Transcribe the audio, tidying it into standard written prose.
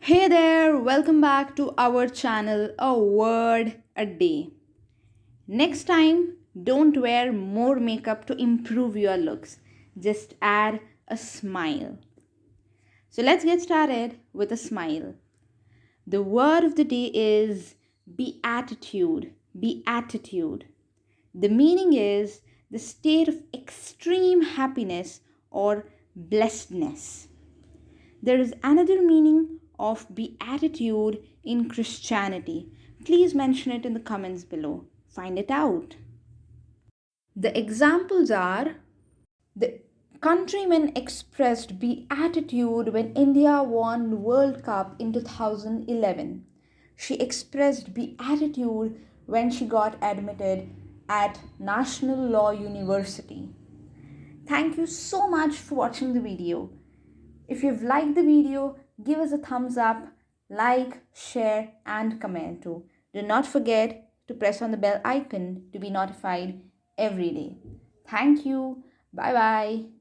Hey there, welcome back to our channel A Word a Day. Next time, don't wear more makeup to improve your looks. Just add a smile. So let's get started with a smile. The word of the day is beatitude. Beatitude. The meaning is the state of extreme happiness or blessedness. There is another meaning of beatitude in Christianity. Please mention it in the comments below. Find it out. The examples are the countrymen expressed beatitude when India won World Cup in 2011. She expressed beatitude when she got admitted at National Law University. Thank you so much for watching the video. If you've liked the video, give us a thumbs up, like, share, and comment too. Do not forget to press on the bell icon to be notified every day. Thank you. Bye bye.